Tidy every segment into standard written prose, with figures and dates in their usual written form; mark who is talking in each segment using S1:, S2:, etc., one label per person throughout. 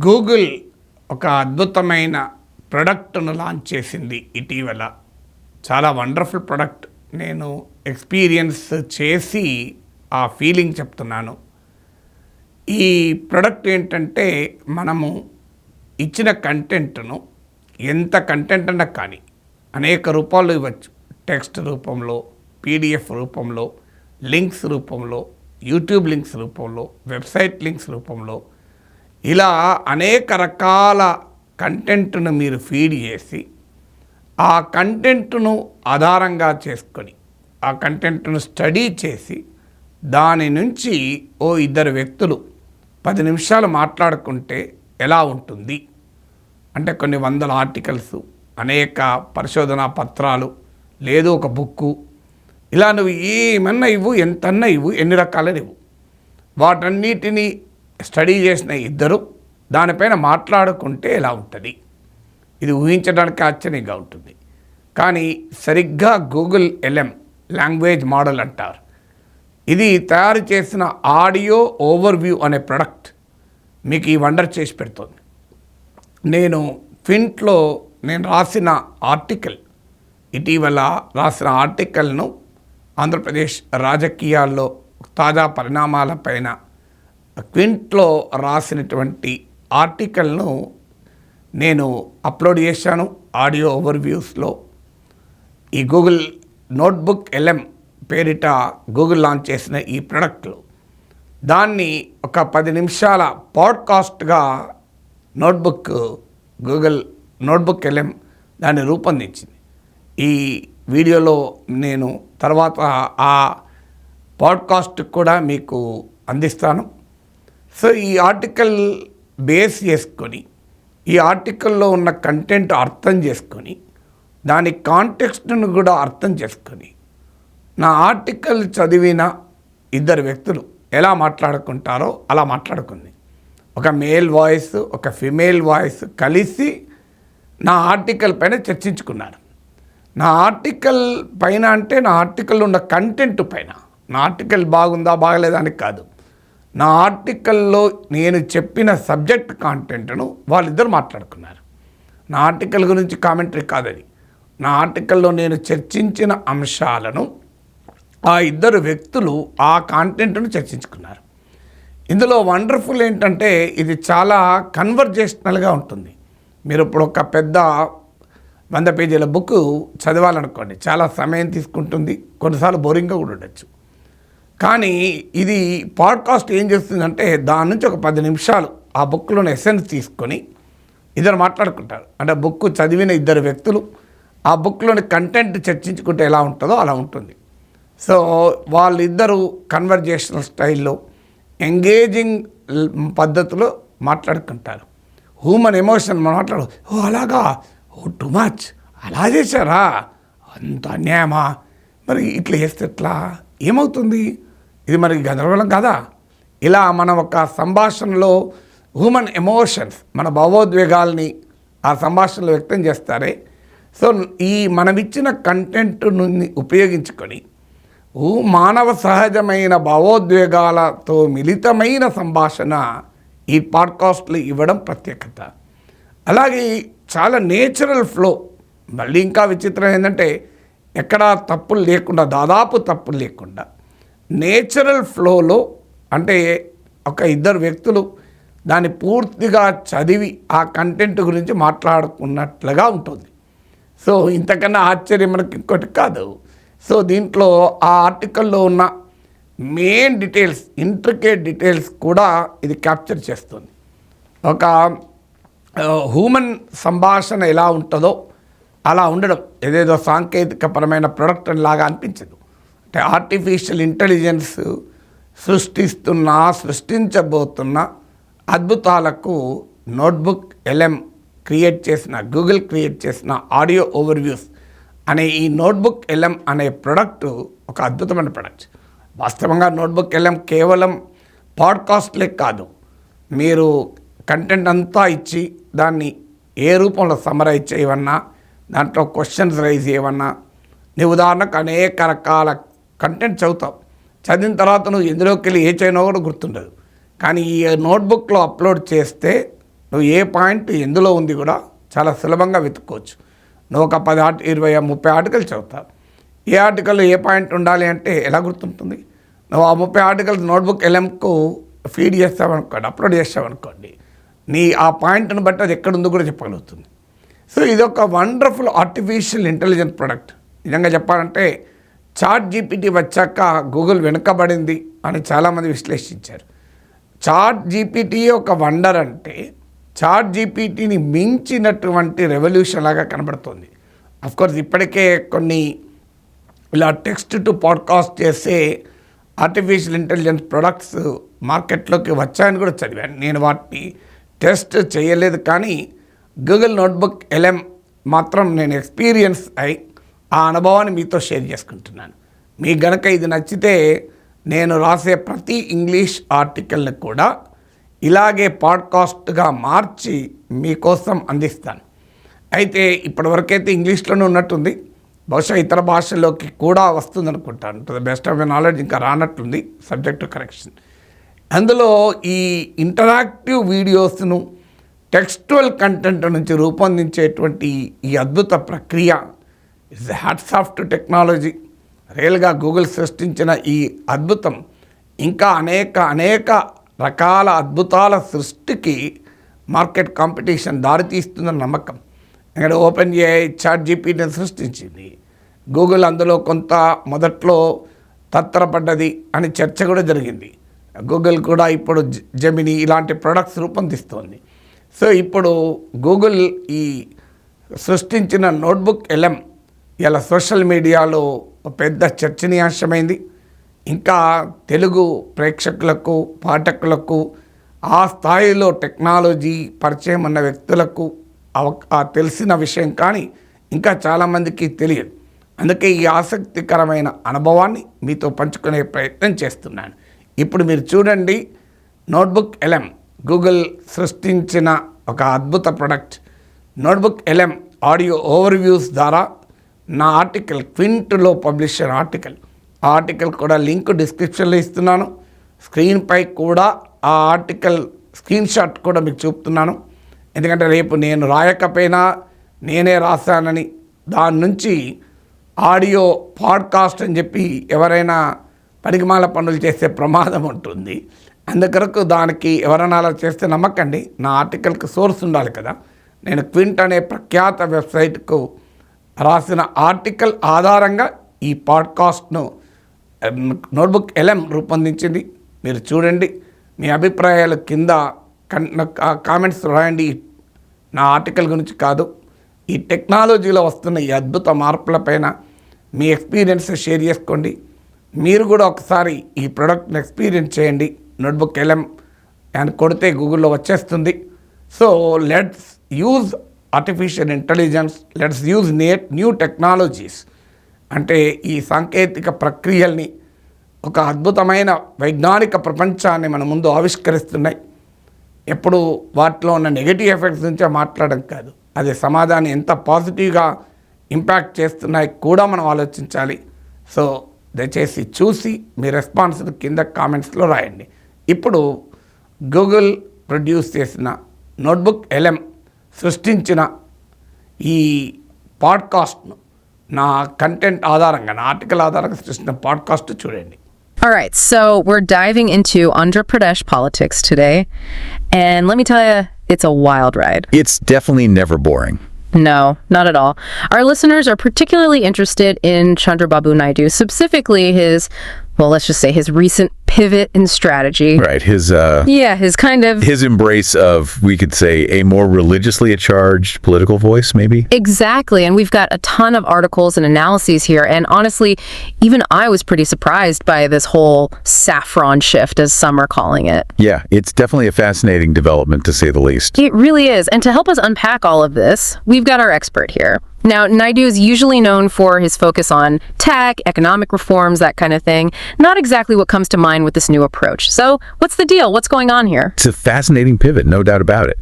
S1: Google ఒక అద్భుతమైన ప్రొడక్ట్ను launch చేసింది ఇటీవల. చాలా వండర్ఫుల్ ప్రొడక్ట్. నేను ఎక్స్పీరియన్స్ చేసి ఆ ఫీలింగ్ చెప్తున్నాను. ఈ ప్రొడక్ట్ ఏంటంటే, మనము ఇచ్చిన కంటెంట్ను ఎంత కంటెంట్ అన్నా కానీ అనేక రూపాల్లో ఇవ్వచ్చు. టెక్స్ట్ రూపంలో, పీడిఎఫ్ రూపంలో, లింక్స్ రూపంలో, యూట్యూబ్ లింక్స్ రూపంలో, వెబ్సైట్ లింక్స్ రూపంలో, ఇలా అనేక రకాల కంటెంట్ను మీరు ఫీడ్ చేసి ఆ కంటెంట్ను ఆధారంగా చేసుకొని ఆ కంటెంట్ను స్టడీ చేసి దాని నుంచి ఇద్దరు వ్యక్తులు 10 నిమిషాలు మాట్లాడుకుంటే ఎలా ఉంటుంది అంటే, కొన్ని వందల ఆర్టికల్స్, అనేక పరిశోధనా పత్రాలు, లేదు ఒక బుక్కు, ఇలా నువ్వు ఏమన్నా ఇవ్వు, ఎంతన్నా ఇవ్వు, ఎన్ని రకాలని ఇవ్వు, వాటన్నిటినీ స్టడీ చేసిన ఇద్దరు దానిపైన మాట్లాడుకుంటే ఎలా ఉంటుంది. ఇది ఊహించడానికి ఆశ్చర్యంగా ఉంటుంది. కానీ సరిగ్గా గూగుల్ ఎల్ఎం లాంగ్వేజ్ మోడల్ అంటారు. ఇది తయారు చేసిన ఆడియో ఓవర్వ్యూ అనే ప్రొడక్ట్ మీకు ఈ వండర్ చేసి పెడుతుంది. నేను ఫింట్లో రాసిన ఆర్టికల్, ఇటీవల రాసిన ఆర్టికల్ను ఆంధ్రప్రదేశ్ రాజకీయాల్లో తాజా పరిణామాలపైన క్వింట్లో రాసినటువంటి ఆర్టికల్ను నేను అప్లోడ్ చేశాను ఆడియో ఓవర్వ్యూస్లో. ఈ గూగుల్ నోట్బుక్ ఎల్ఎం పేరిట గూగుల్ లాంచ్ చేసిన ఈ ప్రొడక్ట్లో దాన్ని ఒక 10 నిమిషాల పాడ్కాస్ట్గా గూగుల్ నోట్బుక్ ఎల్ఎం దాన్ని రూపొందించింది. ఈ వీడియోలో నేను తర్వాత ఆ పాడ్కాస్ట్ కూడా మీకు అందిస్తాను. సో ఈ ఆర్టికల్ బేస్ చేసుకొని, ఈ ఆర్టికల్లో ఉన్న కంటెంట్ అర్థం చేసుకొని, దాని కాంటెక్స్ట్ను కూడా అర్థం చేసుకొని, నా ఆర్టికల్ చదివిన ఇద్దరు వ్యక్తులు ఎలా మాట్లాడుకుంటారో అలా మాట్లాడుకుంది. ఒక మేల్ వాయిస్, ఒక ఫిమేల్ వాయిస్ కలిసి నా ఆర్టికల్ పైన చర్చించుకున్నారు. నా ఆర్టికల్ పైన అంటే నా ఆర్టికల్లో ఉన్న కంటెంట్ పైన. నా ఆర్టికల్ బాగుందా బాగలేదా అని కాదు, నా ఆర్టికల్లో నేను చెప్పిన సబ్జెక్ట్ కాంటెంట్ను వాళ్ళిద్దరు మాట్లాడుకున్నారు. నా ఆర్టికల్ గురించి కామెంటరీ కాదది. నా ఆర్టికల్లో నేను చర్చించిన అంశాలను ఆ ఇద్దరు వ్యక్తులు ఆ కాంటెంట్ను చర్చించుకున్నారు. ఇందులో వండర్ఫుల్ ఏంటంటే, ఇది చాలా కన్వర్జేషనల్గా ఉంటుంది. మీరు ఇప్పుడు ఒక పెద్ద 100 పేజీల బుక్ చదవాలనుకోండి, చాలా సమయం తీసుకుంటుంది, కొన్నిసార్లు బోరింగ్గా కూడా ఉండొచ్చు. కానీ ఇది పాడ్కాస్ట్ ఏం చేస్తుందంటే, దాని నుంచి ఒక 10 నిమిషాలు ఆ బుక్లోని ఎసెన్స్ తీసుకొని ఇద్దరు మాట్లాడుకుంటారు. అంటే బుక్ చదివిన ఇద్దరు వ్యక్తులు ఆ బుక్లోని కంటెంట్ చర్చించుకుంటే ఎలా ఉంటుందో అలా ఉంటుంది. సో వాళ్ళిద్దరూ కన్వర్జేషనల్ స్టైల్లో, ఎంగేజింగ్ పద్ధతిలో మాట్లాడుకుంటారు. హ్యూమన్ ఎమోషన్ మాట్లాడు, అలాగా, టూ మచ్, అలా చేశారా, అంత అన్యాయమా, మరి ఇట్లా చేస్తే ఎట్లా, ఏమవుతుంది, ఇది మరి గందరగోళం కదా. ఇలా మనం ఒక సంభాషణలో హ్యూమన్ ఎమోషన్స్, మన భావోద్వేగాల్ని ఆ సంభాషణలో వ్యక్తం చేస్తారే. సో ఈ మనమిచ్చిన కంటెంట్ని ఉపయోగించుకొని మానవ సహజమైన భావోద్వేగాలతో మిళితమైన సంభాషణ ఈ పాడ్కాస్ట్లు ఇవ్వడం ప్రత్యేకత. అలాగే చాలా నేచురల్ ఫ్లో. మళ్ళీ ఇంకా విచిత్రం ఏంటంటే, ఎక్కడా తప్పులు లేకుండా, దాదాపు తప్పులు లేకుండా నేచురల్ ఫ్లోలో, అంటే ఒక ఇద్దరు వ్యక్తులు దాన్ని పూర్తిగా చదివి ఆ కంటెంట్ గురించి మాట్లాడుకున్నట్లుగా ఉంటుంది. సో ఇంతకన్నా ఆశ్చర్యం మనకి ఇంకోటి కాదు. సో దీంట్లో ఆ ఆర్టికల్లో ఉన్న మెయిన్ డీటెయిల్స్, ఇంట్రికేట్ డీటెయిల్స్ కూడా ఇది క్యాప్చర్ చేస్తుంది. ఒక హ్యూమన్ సంభాషణ ఎలా ఉంటుందో అలా ఉండడం ఏదేదో సాంకేతికపరమైన ప్రొడక్ట్ లాగా అనిపించదు. అంటే ఆర్టిఫిషియల్ ఇంటెలిజెన్స్ సృష్టించబోతున్న అద్భుతాలకు నోట్బుక్ ఎల్ఎం గూగుల్ క్రియేట్ చేసిన ఆడియో ఓవర్వ్యూస్ అనే ఈ నోట్బుక్ ఎల్ఎం అనే ప్రొడక్ట్ ఒక అద్భుతమైన ప్రొడక్ట్. వాస్తవంగా నోట్బుక్ ఎల్ఎం కేవలం పాడ్కాస్ట్లే కాదు, మీరు కంటెంట్ అంతా ఇచ్చి దాన్ని ఏ రూపంలో సమరైజ్ చేయవన్నా, దాంట్లో క్వశ్చన్స్ రైజ్ చేయవన్నా, నీ ఉదాహరణకు అనేక రకాల కంటెంట్ చదువుతావు, చదివిన తర్వాత నువ్వు ఎందులోకి వెళ్ళి ఏ చైనా కూడా గుర్తుండదు. కానీ ఈ నోట్బుక్లో అప్లోడ్ చేస్తే నువ్వు ఏ పాయింట్ ఎందులో ఉంది కూడా చాలా సులభంగా వెతుక్కోవచ్చు. నువ్వు ఒక 10 20 30 ఆర్టికల్స్ చదువుతావు. ఏ ఆర్టికల్లో ఏ పాయింట్ ఉండాలి అంటే ఎలా గుర్తుంటుంది? నువ్వు ఆ 30 ఆర్టికల్స్ నోట్బుక్ ఎల్ఎంకు ఫీడ్ చేస్తావనుకోండి, అప్లోడ్ చేస్తావనుకోండి, నీ ఆ పాయింట్ని బట్టి అది ఎక్కడుందో కూడా చెప్పగలుగుతుంది. సో ఇది ఒక వండర్ఫుల్ ఆర్టిఫిషియల్ ఇంటెలిజెన్స్ ప్రొడక్ట్. నిజంగా చెప్పాలంటే చాట్ జీపీటీ వచ్చాక గూగుల్ వెనుకబడింది అని చాలామంది విశ్లేషించారు. చాట్ జీపీటీ ఒక వండర్ అంటే చాట్ జీపీటీని మించినటువంటి రెవల్యూషన్ లాగా కనబడుతుంది. అఫ్కోర్స్ ఇప్పటికే కొన్ని ఇలా టెక్స్ట్ టు పాడ్కాస్ట్ చేసే ఆర్టిఫిషియల్ ఇంటెలిజెన్స్ ప్రొడక్ట్స్ మార్కెట్లోకి వచ్చాయని కూడా చదివాను. నేను వాటిని టెస్ట్ చేయలేదు, కానీ గూగుల్ నోట్బుక్ ఎల్ఎం మాత్రం నేను ఎక్స్పీరియన్స్ అయి ఆ అనుభవాన్ని మీతో షేర్ చేసుకుంటున్నాను. మీకు గనక ఇది నచ్చితే నేను రాసే ప్రతి ఇంగ్లీష్ ఆర్టికల్ని కూడా ఇలాగే పాడ్కాస్ట్గా మార్చి మీకోసం అందిస్తాను. అయితే ఇప్పటివరకైతే ఇంగ్లీష్లోనే ఉన్నట్టుంది, బహుశా ఇతర భాషల్లోకి కూడా వస్తుంది అనుకుంటాను. To the best of my knowledge ఇంకా రానట్లుంది, సబ్జెక్ట్ టు కరెక్షన్. అందులో ఈ ఇంటరాక్టివ్ వీడియోస్ను టెక్స్టువల్ కంటెంట్ నుంచి రూపొందించేటువంటి ఈ అద్భుత ప్రక్రియ it's hats off to technology. రియల్గా గూగుల్ సృష్టించిన ఈ అద్భుతం ఇంకా అనేక రకాల అద్భుతాల సృష్టికి మార్కెట్ కాంపిటీషన్ దారితీస్తుందని నమ్మకం. ఇక్కడ ఓపెన్ ఏఐ చాట్ జీపీటీని సృష్టించింది. గూగుల్ అందులో కొంత మొదట్లో తత్తరపడ్డది అని చర్చ కూడా జరిగింది. గూగుల్ కూడా ఇప్పుడు జెమిని ఇలాంటి ప్రొడక్ట్స్ రూపొందిస్తోంది. సో ఇప్పుడు గూగుల్ ఈ సృష్టించిన నోట్బుక్ ఎల్ఎం ఇలా సోషల్ మీడియాలో పెద్ద చర్చనీయాంశమైంది. ఇంకా తెలుగు ప్రేక్షకులకు, పాఠకులకు, ఆ స్థాయిలో టెక్నాలజీ పరిచయం ఉన్న వ్యక్తులకు తెలిసిన విషయం, కానీ ఇంకా చాలామందికి తెలియదు. అందుకే ఈ ఆసక్తికరమైన అనుభవాన్ని మీతో పంచుకునే ప్రయత్నం చేస్తున్నాను. ఇప్పుడు మీరు చూడండి, నోట్బుక్ ఎల్ఎం గూగుల్ సృష్టించిన ఒక అద్భుత ప్రొడక్ట్. నోట్బుక్ ఎల్ఎం ఆడియో ఓవర్వ్యూస్ ద్వారా నా ఆర్టికల్ క్వింట్లో పబ్లిష్ అయిన ఆర్టికల్, ఆ ఆర్టికల్ కూడా లింక్ డిస్క్రిప్షన్లో ఇస్తున్నాను. స్క్రీన్పై కూడా ఆ ఆర్టికల్ స్క్రీన్ షాట్ కూడా మీకు చూపుతున్నాను. ఎందుకంటే రేపు నేను రాయకపోయినా నేనే రాశానని దాని నుంచి ఆడియో పాడ్కాస్ట్ అని చెప్పి ఎవరైనా పనికిమాల పనులు చేసే ప్రమాదం ఉంటుంది. అందుకొరకు దానికి ఎవరైనా అలా చేస్తే నమ్మకండి. నా ఆర్టికల్కి సోర్స్ ఉండాలి కదా. నేను క్వింట్ అనే ప్రఖ్యాత వెబ్సైట్కు రాసిన ఆర్టికల్ ఆధారంగా ఈ పాడ్కాస్ట్ను నోట్బుక్ ఎల్ఎం రూపొందించింది. మీరు చూడండి, మీ అభిప్రాయాలు కింద కామెంట్స్ రాయండి. నా ఆర్టికల్ గురించి కాదు, ఈ టెక్నాలజీలో వస్తున్న ఈ అద్భుత మార్పులపైన మీ ఎక్స్పీరియన్స్ షేర్ చేసుకోండి. మీరు కూడా ఒకసారి ఈ ప్రోడక్ట్ని ఎక్స్పీరియన్స్ చేయండి. నోట్బుక్ ఎల్ఎం అని కొడితే గూగుల్లో వచ్చేస్తుంది. So let's use artificial intelligence, let's use new technologies. అంటే ఈ సాంకేతిక ప్రక్రియల్ని ఒక అద్భుతమైన వైజ్ఞానిక ప్రపంచాన్ని మన ముందు ఆవిష్కరిస్తున్నాయి. ఎప్పుడు వాటిలో ఉన్న నెగటివ్ ఎఫెక్ట్స్ నుంచే మాట్లాడడం కాదు, అది సమాజాన్ని ఎంత పాజిటివ్గా ఇంపాక్ట్ చేస్తున్నాయి కూడా మనం ఆలోచించాలి. సో దయచేసి చూసి మీ రెస్పాన్స్ కింద కామెంట్స్లో రాయండి. ఇప్పుడు గూగుల్ ప్రొడ్యూస్ చేసిన నోట్బుక్ ఎల్ఎం సృష్టించిన ఈ పాడ్కాస్ట్ను నా కంటెంట్ ఆధారంగా, నా ఆర్టికల్ ఆధారంగా సృష్టించిన పాడ్కాస్ట్ చూడండి.
S2: All right, so we're diving into Andhra Pradesh politics today, and let me tell you, it's a wild ride.
S3: It's definitely never boring.
S2: No, not at all. Our listeners are particularly interested in Chandrababu Naidu, specifically his, well, let's just say his recent pivot in strategy.
S3: Right, his embrace of, we could say, a more religiously charged political voice, maybe?
S2: Exactly, and we've got a ton of articles and analyses here, and honestly, even I was pretty surprised by this whole saffron shift, as some are calling it.
S3: Yeah, it's definitely a fascinating development, to say the least.
S2: It really is, and to help us unpack all of this, we've got our expert here. Now, Naidu is usually known for his focus on tech, economic reforms, that kind of thing. Not exactly what comes to mind with this new approach. So, what's the deal? What's going on here?
S3: It's a fascinating pivot, no doubt about it.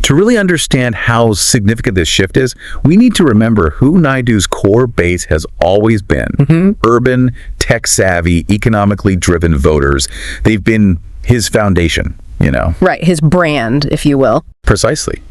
S3: To really understand how significant this shift is, we need to remember who Naidu's core base has always been. Urban, tech-savvy, economically driven voters. They've been his foundation.
S2: Right, his brand, if you will.
S3: Precisely.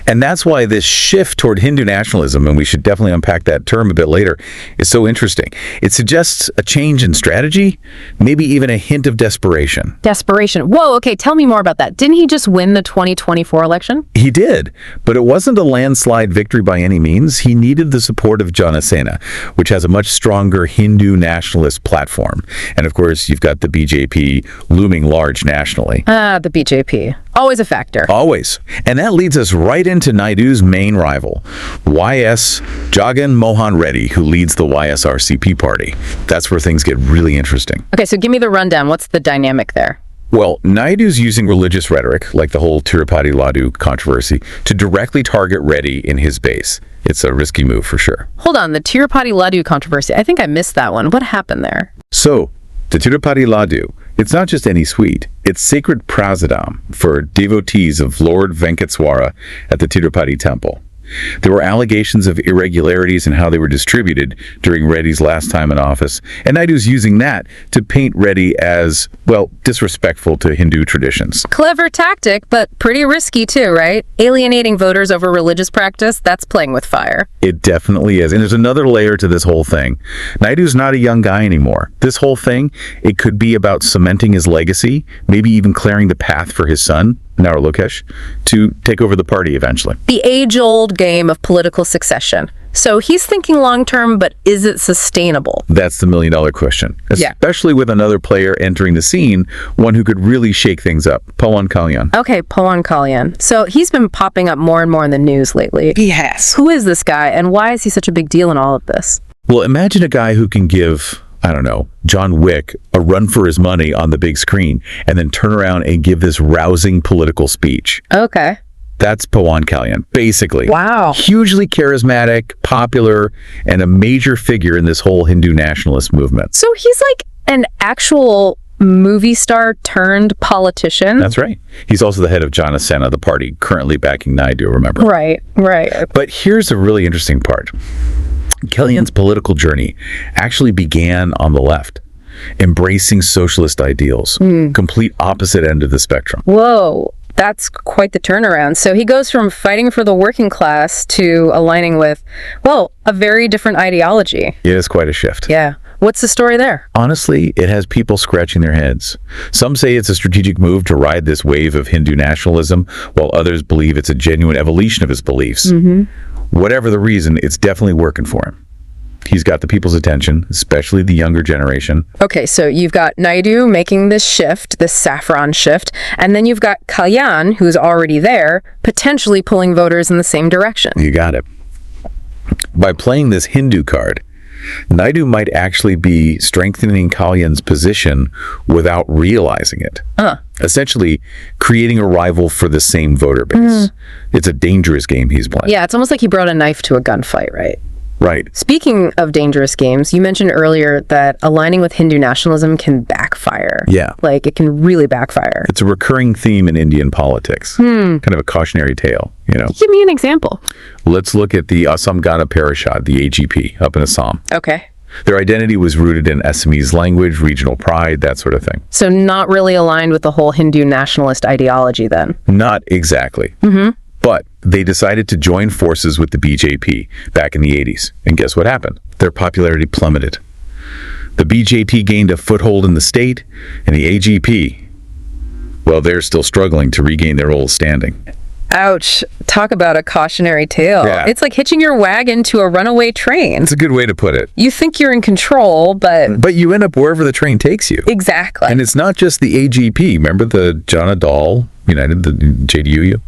S3: And that's why this shift toward Hindu nationalism, and we should definitely unpack that term a bit later, is so interesting. It suggests a change in strategy, maybe even a hint of desperation.
S2: Desperation. Whoa, okay, tell me more about that. Didn't he just win the 2024 election?
S3: He did, but it wasn't a landslide victory by any means. He needed the support of Jana Sena, which has a much stronger Hindu nationalist platform. And of course, you've got the BJP looming large nationally.
S2: The BJP. Always a factor.
S3: Always. And that leads us right into Naidu's main rival, YS Jagan Mohan Reddy, who leads the YSRCP party. That's where things get really interesting.
S2: Okay, so give me the rundown. What's the dynamic there?
S3: Well, Naidu's using religious rhetoric, like the whole Tirupati Laddu controversy, to directly target Reddy in his base. It's a risky move for sure.
S2: Hold on, the Tirupati Laddu controversy. I think I missed that one. What happened there?
S3: So, the Tirupati Laddu, it's not just any sweet. It's sacred prasadam for devotees of Lord Venkateswara at the Tirupati temple. There were allegations of irregularities in how they were distributed during Reddy's last time in office, and Naidu's using that to paint Reddy as, well, disrespectful to Hindu traditions.
S2: Clever tactic, but pretty risky too, right? Alienating voters over religious practice, that's playing with fire.
S3: It definitely is. And there's another layer to this whole thing. Naidu's not a young guy anymore. This whole thing, it could be about cementing his legacy, maybe even clearing the path for his son, Nara Lokesh, to take over the party eventually.
S2: The age-old game of political succession. So he's thinking long-term, but is it sustainable?
S3: That's the million-dollar question. Especially with another player entering the scene, one who could really shake things up, Pawan Kalyan.
S2: Okay, Pawan Kalyan. So he's been popping up more and more in the news lately.
S3: He has.
S2: Who is this guy, and why is he such a big deal in all of this?
S3: Well, imagine a guy who can give, I don't know, John Wick a run for his money on the big screen and then turn around and give this rousing political speech.
S2: Okay.
S3: That's Pawan Kalyan, basically.
S2: Wow.
S3: Hugely charismatic, popular, and a major figure in this whole Hindu nationalist movement.
S2: So he's like an actual movie star turned politician?
S3: That's right. He's also the head of Jana Sena, the party currently backing Naidu, remember?
S2: Right.
S3: But here's a really interesting part. Kalyan's political journey actually began on the left, embracing socialist ideals, complete opposite end of the spectrum.
S2: Whoa, that's quite the turnaround. So he goes from fighting for the working class to aligning with, well, a very different ideology.
S3: It is quite a shift.
S2: Yeah. What's the story there?
S3: Honestly, it has people scratching their heads. Some say it's a strategic move to ride this wave of Hindu nationalism, while others believe it's a genuine evolution of his beliefs. Whatever the reason, it's definitely working for him. He's got the people's attention, especially the younger generation.
S2: Okay, so you've got Naidu making this shift, this saffron shift, and then you've got Kalyan, who's already there, potentially pulling voters in the same direction.
S3: You got it. By playing this Hindu card, Naidu might actually be strengthening Kalyan's position without realizing it. Essentially, creating a rival for the same voter base. It's a dangerous game he's playing.
S2: Yeah, it's almost like he brought a knife to a gunfight, right?
S3: Right.
S2: Speaking of dangerous games, you mentioned earlier that aligning with Hindu nationalism can backfire.
S3: Yeah.
S2: Like, it can really backfire.
S3: It's a recurring theme in Indian politics. Kind of a cautionary tale,
S2: Give me an example.
S3: Let's look at the Assam Gana Parishad, the AGP, up in Assam.
S2: Okay.
S3: Their identity was rooted in Assamese language, regional pride, that sort of thing.
S2: So not really aligned with the whole Hindu nationalist ideology then?
S3: Not exactly. But they decided to join forces with the BJP back in the 80s. And guess what happened? Their popularity plummeted. The BJP gained a foothold in the state, and the AGP, well, they're still struggling to regain their old standing.
S2: Ouch. Talk about a cautionary tale.
S3: Yeah.
S2: It's like hitching your wagon to a runaway train.
S3: It's a good way to put it.
S2: You think you're in control, but
S3: you end up wherever the train takes you.
S2: Exactly.
S3: And it's not just the AGP. Remember the Janata Dal United, the JDU?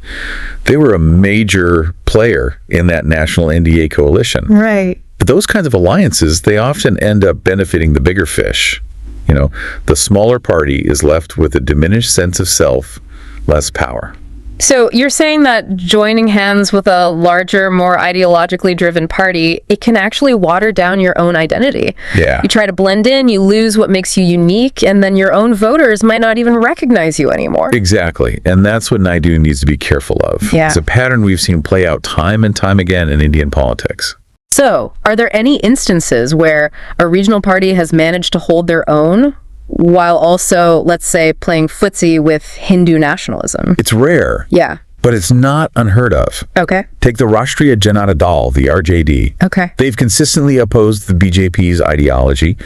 S3: They were a major player in that national NDA coalition.
S2: Right.
S3: But those kinds of alliances, they often end up benefiting the bigger fish. The smaller party is left with a diminished sense of self, less power.
S2: So you're saying that joining hands with a larger, more ideologically driven party, it can actually water down your own identity.
S3: Yeah.
S2: You try to blend in, you lose what makes you unique, and then your own voters might not even recognize you anymore.
S3: Exactly. And that's what Naidu needs to be careful of.
S2: Yeah.
S3: It's a pattern we've seen play out time and time again in Indian politics.
S2: So, are there any instances where a regional party has managed to hold their own while also, let's say, playing footsie with Hindu nationalism.
S3: It's rare,
S2: Yeah.
S3: but it's not unheard of.
S2: Okay.
S3: Take the Rashtriya Janata Dal, the RJD.
S2: Okay.
S3: They've consistently opposed the BJP's ideology,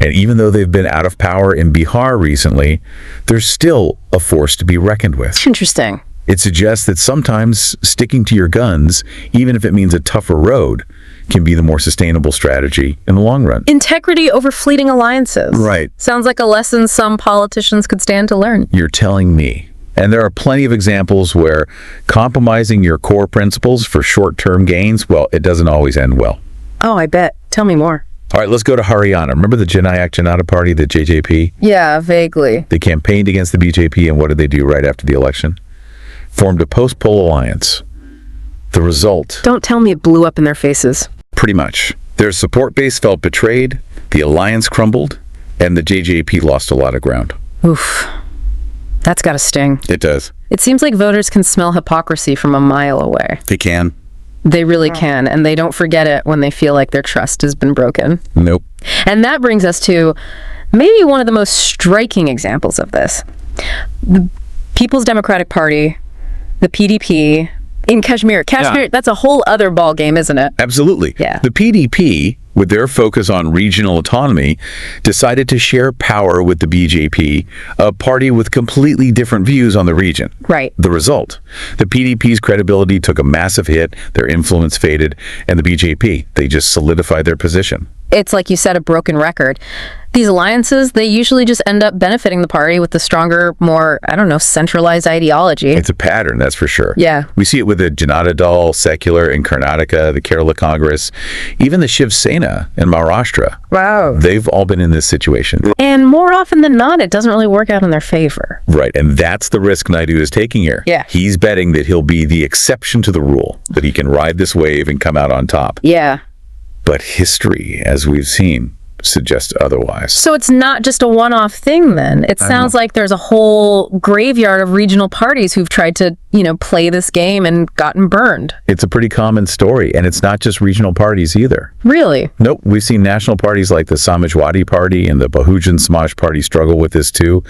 S3: and even though they've been out of power in Bihar recently, they're still a force to be reckoned with.
S2: Interesting.
S3: It suggests that sometimes sticking to your guns, even if it means a tougher road, can be the more sustainable strategy in the long run.
S2: Integrity over fleeting alliances.
S3: Right.
S2: Sounds like a lesson some politicians could stand to learn.
S3: You're telling me. And there are plenty of examples where compromising your core principles for short-term gains, well, it doesn't always end well.
S2: Oh, I bet. Tell me more.
S3: All right, let's go to Haryana. Remember the Janayak Janata Party, the JJP?
S2: Yeah, vaguely.
S3: They campaigned against the BJP, and what did they do right after the election? Formed a post-poll alliance. The result?
S2: Don't tell me it blew up in their faces.
S3: Pretty much. Their support base felt betrayed, the alliance crumbled, and the JJP lost a lot of ground.
S2: Oof. That's gotta sting.
S3: It does.
S2: It seems like voters can smell hypocrisy from a mile away.
S3: They can.
S2: They really can, and they don't forget it when they feel like their trust has been broken.
S3: Nope.
S2: And that brings us to maybe one of the most striking examples of this. The People's Democratic Party, the PDP, in Kashmir. Kashmir, that's a whole other ball game, isn't it?
S3: Absolutely.
S2: Yeah.
S3: The PDP, with their focus on regional autonomy, decided to share power with the BJP, a party with completely different views on the region.
S2: Right.
S3: The result, the PDP's credibility took a massive hit, their influence faded, and the BJP, they just solidified their position.
S2: It's like you said, a broken record. These alliances, they usually just end up benefiting the party with the stronger, more, centralized ideology.
S3: It's a pattern, that's for sure.
S2: Yeah.
S3: We see it with the Janata Dal, secular in Karnataka, the Kerala Congress, even the Shiv Sena in Maharashtra.
S2: Wow.
S3: They've all been in this situation.
S2: And more often than not, it doesn't really work out in their favor.
S3: Right, and that's the risk Naidu is taking here.
S2: Yeah.
S3: He's betting that he'll be the exception to the rule, that he can ride this wave and come out on top.
S2: Yeah.
S3: But history, as we've seen, suggests otherwise.
S2: So it's not just a one-off thing then. It sounds like there's a whole graveyard of regional parties who've tried to, play this game and gotten burned.
S3: It's a pretty common story, and it's not just regional parties either.
S2: Really?
S3: Nope, we've seen national parties like the Samajwadi Party and the Bahujan Samaj Party struggle with this too.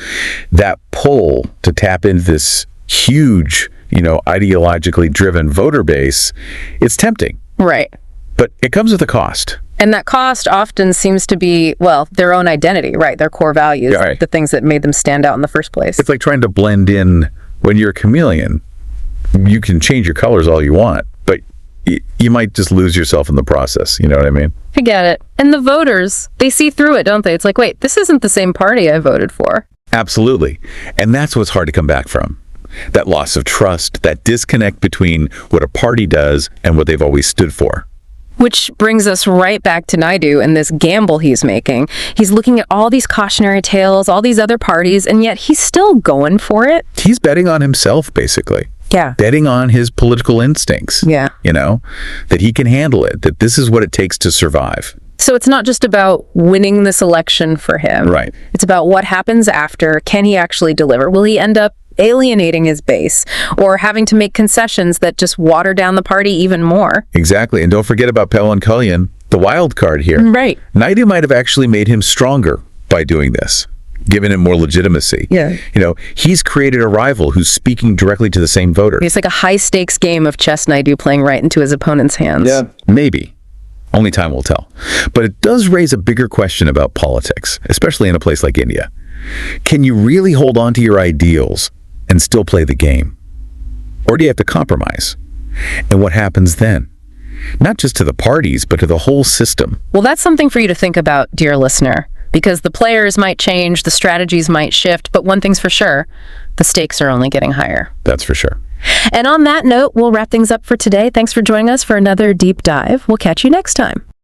S3: That pull to tap into this huge, ideologically driven voter base, it's tempting.
S2: Right.
S3: But it comes with a cost.
S2: And that cost often seems to be, their own identity, right? Their core values,
S3: Yeah, right.
S2: the things that made them stand out in the first place.
S3: It's like trying to blend in. When you're a chameleon, you can change your colors all you want, but you might just lose yourself in the process. You know what I mean?
S2: I get it. And the voters, they see through it, don't they? It's like, wait, this isn't the same party I voted for.
S3: Absolutely. And that's what's hard to come back from. That loss of trust, that disconnect between what a party does and what they've always stood for.
S2: Which brings us right back to Naidu and this gamble he's making. He's looking at all these cautionary tales, all these other parties, and yet he's still going for it.
S3: He's betting on himself, basically.
S2: Yeah.
S3: Betting on his political instincts.
S2: Yeah.
S3: That he can handle it, that this is what it takes to survive.
S2: So it's not just about winning this election for him.
S3: Right.
S2: It's about what happens after. Can he actually deliver? Will he end up alienating his base or having to make concessions that just water down the party even more?
S3: Exactly. And don't forget about Pawan Kalyan, the wild card here.
S2: Right.
S3: Naidu might have actually made him stronger by doing this, given him more legitimacy.
S2: Yeah.
S3: He's created a rival who's speaking directly to the same voter.
S2: It's like a high-stakes game of chess Naidu playing right into his opponent's hands.
S3: Yeah. Maybe. Only time will tell. But it does raise a bigger question about politics, especially in a place like India. Can you really hold on to your ideals and still play the game? Or do you have to compromise? And what happens then? Not just to the parties, but to the whole system.
S2: Well, that's something for you to think about, dear listener, because the players might change, the strategies might shift, but one thing's for sure, the stakes are only getting higher.
S3: That's for sure.
S2: And on that note, we'll wrap things up for today. Thanks for joining us for another deep dive. We'll catch you next time.